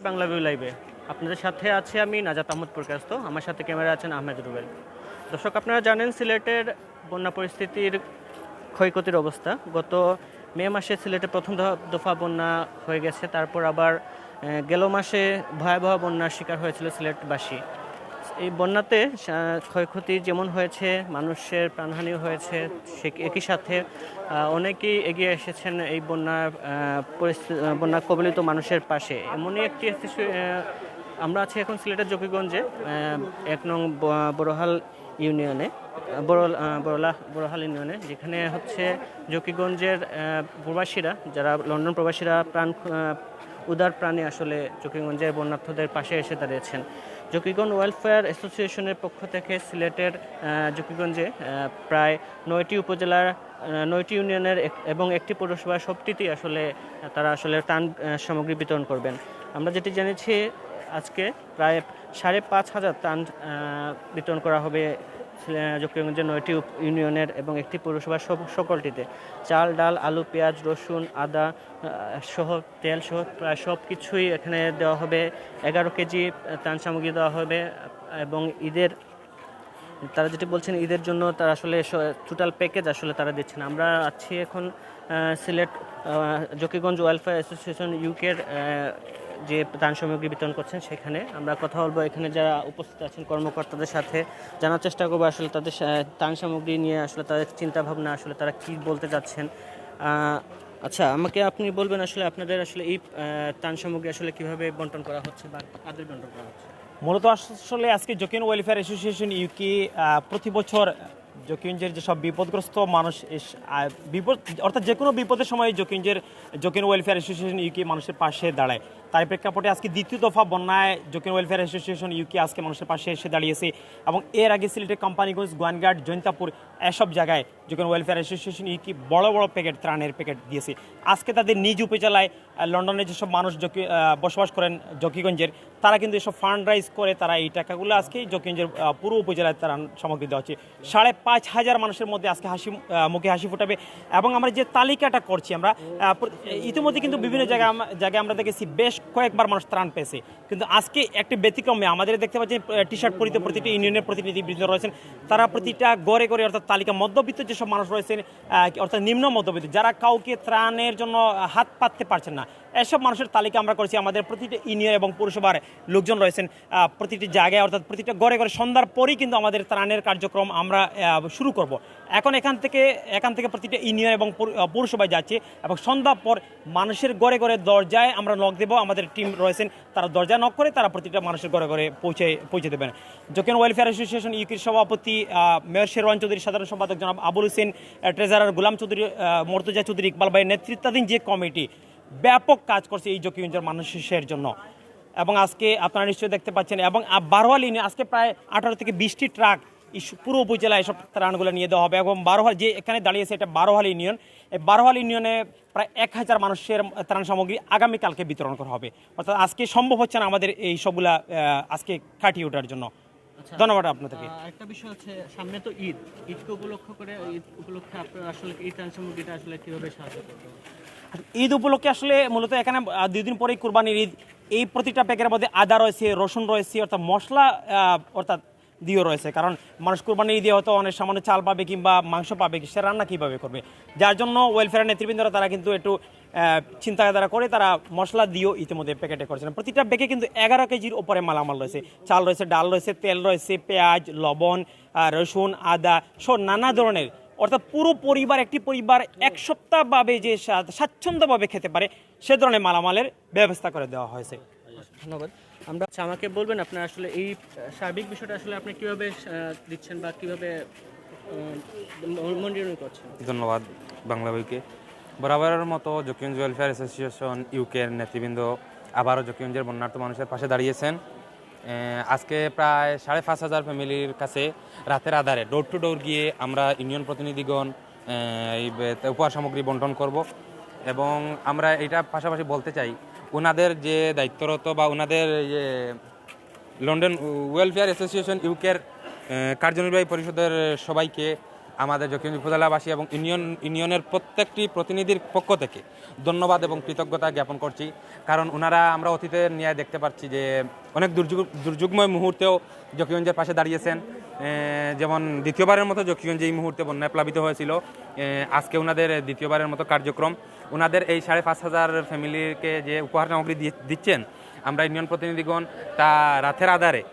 বাংলাভিউ লাইভে আপনাদের সাথে আছে আমি নাজাত আহমদ প্রকাশত, আমার সাথে ক্যামেরা আছেন আহমেদ রুবেল। দর্শক, আপনারা জানেন সিলেটের বন্যা পরিস্থিতির ক্ষয়ক্ষতির অবস্থা। গত মে মাসে সিলেটে প্রথম দফা বন্যা হয়ে গেছে, তারপর আবার গেল মাসে ভয়াবহ বন্যার শিকার হয়েছিল সিলেটবাসী। এই বন্যাতে ক্ষয়ক্ষতি যেমন হয়েছে, মানুষের প্রাণহানিও হয়েছে, সে একই সাথে অনেকেই এগিয়ে এসেছেন এই বন্যা কবলিত মানুষের পাশে। এমনই একটি আমরা আছি এখন সিলেটের জকিগঞ্জে 1 নং বড়হাল ইউনিয়নে, বড়হাল ইউনিয়নে, যেখানে হচ্ছে জকিগঞ্জের প্রবাসীরা, যারা লন্ডন প্রবাসীরা উদার প্রাণী আসলে জকিগঞ্জের বন্যার্থদের পাশে এসে দাঁড়িয়েছেন। জকিগঞ্জ ওয়েলফেয়ার অ্যাসোসিয়েশনের পক্ষ থেকে সিলেটের জকিগঞ্জে প্রায় 9টি উপজেলার 9টি ইউনিয়নের এবং একটি পৌরসভা, সবটিতেই আসলে তারা আসলে ত্রাণ সামগ্রী বিতরণ করবেন। আমরা যেটি জেনেছি, আজকে প্রায় 5,500 ত্রাণ বিতরণ করা হবে জকিগঞ্জের 9টি ইউনিয়নের এবং একটি পৌরসভার সকলটিতে। চাল, ডাল, আলু, পেঁয়াজ, রসুন, আদা সহ, তেল সহ প্রায় সব কিছুই এখানে দেওয়া হবে। 11 কেজি ত্রাণ সামগ্রী দেওয়া হবে এবং তারা যেটি বলছেন, ঈদের জন্য তারা আসলে টোটাল প্যাকেজ আসলে তারা দিচ্ছেন। আমরা আছি এখন সিলেট জকিগঞ্জ ওয়েলফেয়ার অ্যাসোসিয়েশন ইউকের যে ত্রাণ সামগ্রী বিতরণ করছেন, সেখানে আমরা কথা বলবো। এখানে যারা উপস্থিত আছেন কর্মকর্তাদের সাথে জানার চেষ্টা করবো আসলে তাদের ত্রাণ সামগ্রী নিয়ে আসলে তাদের চিন্তাভাবনা, আসলে তারা কি বলতে চাচ্ছেন। আচ্ছা, আমাকে আপনি বলবেন আসলে আপনাদের আসলে এই ত্রাণ সামগ্রী আসলে কিভাবে বন্টন করা হচ্ছে বা কাদের বন্টন করা হচ্ছে? মূলত আসলে আজকে জকিগঞ্জ ওয়েলফেয়ার অ্যাসোসিয়েশন ইউকে প্রতি বছর জকিগঞ্জের যেসব বিপদগ্রস্ত মানুষ, অর্থাৎ যে কোনো বিপদের সময় জকিগঞ্জ ওয়েলফেয়ার অ্যাসোসিয়েশন ইউকে মানুষের পাশে দাঁড়ায়। তার প্রেক্ষাপটে আজকে দ্বিতীয় দফা বন্যায় জকিগঞ্জ ওয়েলফেয়ার অ্যাসোসিয়েশন ইউকে আজকে মানুষের পাশে এসে দাঁড়িয়েছে এবং এর আগে সিলেটের কোম্পানিগঞ্জ, গোয়াইনঘাট, জৈন্তাপুর এসব জায়গায় জকিগঞ্জ ওয়েলফেয়ার অ্যাসোসিয়েশন ইউকে বড় বড় ত্রাণের প্যাকেট দিয়েছে। আজকে তাদের নিজ উপজেলায় লন্ডনে যেসব মানুষ বসবাস করেন জকিগঞ্জের, তারা কিন্তু এসব ফান্ড রাইজ করে তারা এই টাকাগুলো আজকে জকিগঞ্জের পুরো উপজেলায় ত্রাণ সামগ্রী দেওয়া হচ্ছে। 5,500 মানুষের মধ্যে আজকে মুখে হাসি ফোটাবে। এবং আমরা যে তালিকাটা করছি, আমরা ইতিমধ্যে কিন্তু বিভিন্ন জায়গায় আমরা দেখেছি বেশ কয়েকবার মানুষ ত্রাণ পেয়েছে, কিন্তু আজকে একটি ব্যতিক্রমে আমাদের দেখতে পাচ্ছি টি শার্ট পরিতে প্রতিটি ইউনিয়নের প্রতিনিধিবৃন্দ রয়েছেন। তারা প্রতিটা গড়ে গড়ে, অর্থাৎ তালিকা মধ্যবিত্ত যেসব মানুষ রয়েছেন, অর্থাৎ নিম্ন মধ্যবিত্ত, যারা কাউকে ত্রাণের জন্য হাত পাততে পারছেন না, এসব মানুষের তালিকা আমরা করেছি। আমাদের প্রতিটি ইউনিয়ন এবং পৌরসভার লোকজন রয়েছেন প্রতিটি জায়গায়, অর্থাৎ প্রতিটা গড়ে গড়ে সন্ধ্যার পরেই কিন্তু আমাদের ত্রাণের কার্যক্রম আমরা শুরু করব। এখান থেকে প্রতিটা ইউনিয়ন এবং পৌরসভায় যাচ্ছে এবং সন্ধ্যার পর মানুষের গড়ে গড়ে দরজায় আমরা নক দেব। আমাদের টিম রয়েছেন, তারা দরজা নক করে তারা প্রতিটা মানুষের ঘরে ঘরে পৌঁছে দেবেন। জকিগঞ্জ ওয়েলফেয়ার অ্যাসোসিয়েশন ইউকের সভাপতি মেয়র শেরওয়ান চৌধুরী, সাধারণ সম্পাদক জনাব আবুল হোসেন, ট্রেজারার গোলাম চৌধুরী, মর্তুজা চৌধুরী, ইকবাল ভাইয়ের নেতৃত্বাধীন যে কমিটি ব্যাপক কাজ করছে এই জকিগঞ্জের মানুষের জন্য। এবং আজকে আপনারা নিশ্চয়ই দেখতে পাচ্ছেন, এবং বারোহাল ইউনিয়ন আজকে প্রায় 18 থেকে 20টি ট্রাক পুরো উপজেলায় এসব ত্রাণগুলো নিয়ে দেওয়া হবে। এবং বারোহাল যে এখানে দাঁড়িয়েছে, এটা বারোহাল ইউনিয়ন। এই বারোহাল ইউনিয়নে প্রায় 1000 মানুষের ত্রাণ সামগ্রী আগামীকালকে বিতরণ করা হবে। অর্থাৎ আজকে সম্ভব হচ্ছে না আমাদের এই সবগুলা আজকে কাটিয়ে ওঠার জন্য। ধন্যবাদ আপনাদেরকে। একটা বিষয় হচ্ছে, সামনে তো ঈদ উপলক্ষে আপনারা আসলে এই ত্রাণ সামগ্রীটা আসলে কিভাবে সাহায্য করবেন? ঈদ উপলক্ষে আসলে মূলত এখানে 2 দিন পরেই কুরবানির ঈদ। এই প্রতিটা প্যাকেটের মধ্যে আদা রয়েছে, রসুন রয়েছে, অর্থাৎ মশলা দিয়েও রয়েছে। কারণ মানুষ কুরবানির ঈদে হয়তো অনেক সামান্য চাল পাবে কিংবা মাংস পাবে, সে রান্না কীভাবে করবে, যার জন্য ওয়েলফেয়ার নেতৃবৃন্দরা তারা কিন্তু একটু চিন্তাধারা করে তারা মশলা দিয়েও ইতিমধ্যে প্যাকেটে করেছেন। প্রতিটা ব্যাগে কিন্তু 11 কেজির ওপরে মালামাল রয়েছে। চাল রয়েছে, ডাল রয়েছে, তেল রয়েছে, পেঁয়াজ, লবণ, রসুন, আদা সব নানা ধরনের, অর্থাৎ পুরো পরিবার, একটি পরিবার 1 সপ্তাহভাবে যে স্বাচ্ছন্দ্যভাবে খেতে পারে সে ধরনের মালামালের ব্যবস্থা করে দেওয়া হয়েছে। ধন্যবাদ। আমাকে বলবেন আপনার আসলে এই সার্বিক বিষয়টা আসলে আপনি কিভাবে দিচ্ছেন বা কিভাবে মনিটরিং করছেন? ধন্যবাদ বাংলাভিউকে। বরাবরের মতো জকিগঞ্জ ওয়েলফেয়ার অ্যাসোসিয়েশন ইউকের নেতৃবৃন্দ আবারও জকিগঞ্জের বন্যার্ত মানুষের পাশে দাঁড়িয়েছেন। আজকে প্রায় 5,500 ফ্যামিলির কাছে রাতের আধারে ডোর টু ডোর গিয়ে আমরা ইউনিয়ন প্রতিনিধিগণ এই উপহার সামগ্রী বন্টন করব। এবং আমরা এটা পাশাপাশি বলতে চাই, ওনাদের যে দায়িত্বরত বা ওনাদের যে লন্ডন ওয়েলফেয়ার অ্যাসোসিয়েশন ইউকের কার্যনির্বাহী পরিষদের সবাইকে আমাদের জকিগঞ্জ উপজেলাবাসী এবং ইউনিয়নের প্রত্যেকটি প্রতিনিধির পক্ষ থেকে ধন্যবাদ এবং কৃতজ্ঞতা জ্ঞাপন করছি। কারণ ওনারা আমরা অতীতের নিয়ে দেখতে পাচ্ছি যে অনেক দুর্যোগময় মুহূর্তেও জকিগঞ্জের পাশে দাঁড়িয়েছেন। যেমন দ্বিতীয়বারের মতো জকিগঞ্জ এই মুহূর্তে বন্যায় প্লাবিত হয়েছিল, আজকে ওনাদের দ্বিতীয়বারের মতো কার্যক্রম। ওনাদের এই 5,500 ফ্যামিলিকে যে উপহার সামগ্রী দিচ্ছেন, আমরা ইউনিয়ন প্রতিনিধিগণ তা রাতের আধারে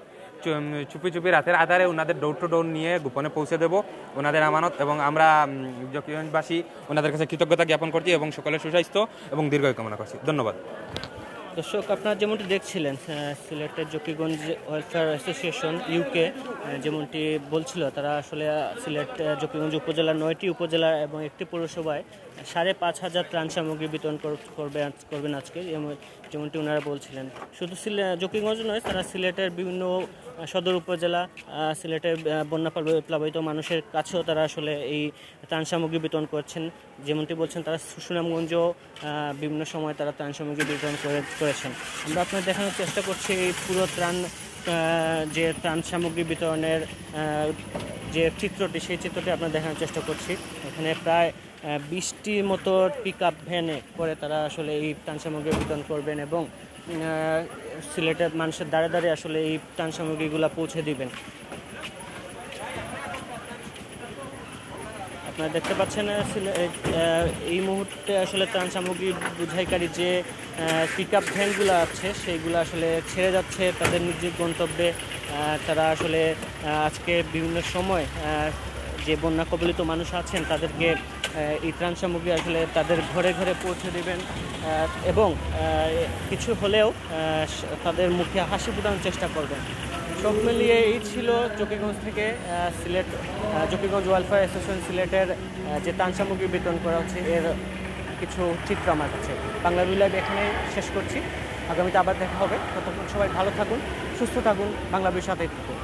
চুপি চুপি রাতের আধারে ওনাদের ডোর টু ডোর নিয়ে গোপনে পৌঁছে দেব ওনাদের আমানত, এবং আমরা জকিগঞ্জবাসী ওনাদের কাছে কৃতজ্ঞতা জ্ঞাপন করছি এবং সকলের সুস্বাস্থ্য এবং দীর্ঘায়ু কামনা করছি। ধন্যবাদ। দর্শক, আপনারা যেমনটি দেখছিলেন, সিলেটের জকিগঞ্জ ওয়েলফেয়ার অ্যাসোসিয়েশন ইউকে যেমনটি বলছিল, তারা আসলে সিলেট জকিগঞ্জ উপজেলার 9টি উপজেলা এবং একটি পৌরসভায় 5,500 ত্রাণ সামগ্রী বিতরণ করবেন আজকে, যেমনটি ওনারা বলছিলেন। শুধু জকিগঞ্জ নয়, তারা সিলেটের বিভিন্ন সদর উপজেলা, সিলেটের বন্যা প্লাবিত মানুষের কাছেও তারা আসলে এই ত্রাণ সামগ্রী বিতরণ করছেন। যেমনটি বলছেন, তারা সুনামগঞ্জেও বিভিন্ন সময় তারা ত্রাণ সামগ্রী বিতরণ করেছেন। আমরা আপনাদের দেখানোর চেষ্টা করছি এই পুরো যে ত্রাণ সামগ্রী বিতরণের যে চিত্রটি, সেই চিত্রটি আপনারা দেখানোর চেষ্টা করছি। এখানে প্রায় 20টির মতো পিকআপ ভ্যানে করে তারা আসলে এই ত্রাণ সামগ্রী বিতরণ করবেন এবং সিলেটের মানুষের দ্বারে দ্বারে আসলে এই ত্রাণ সামগ্রীগুলো পৌঁছে দিবেন। আপনারা দেখতে পাচ্ছেন এই মুহূর্তে আসলে ত্রাণ সামগ্রী বোঝাইকারী যে পিকআপ ভ্যানগুলো আছে, সেইগুলো আসলে ছেড়ে যাচ্ছে তাদের নিজ গন্তব্যে। তারা আসলে আজকে বিভিন্ন সময় যে বন্যা কবলিত মানুষ আছেন তাদেরকে এই ত্রাণ সামগ্রী আসলে তাদের ঘরে ঘরে পৌঁছে দেবেন এবং কিছু হলেও তাদের মুখে হাসি ফোটানোর চেষ্টা করবেন। সব মিলিয়ে এই ছিল জকিগঞ্জ থেকে সিলেট জকিগঞ্জ ওয়েলফেয়ার অ্যাসোসিয়েশন সিলেটের যে ত্রাণ সামগ্রী বিতরণ করা হচ্ছে এর কিছু চিত্র আমার কাছে। বাংলাভিউ লাইভ এখানে শেষ করছি, আগামীতে আবার দেখা হবে। ততক্ষণ সবাই ভালো থাকুন, সুস্থ থাকুন, বাংলাভিউর সাথেই থাকুন।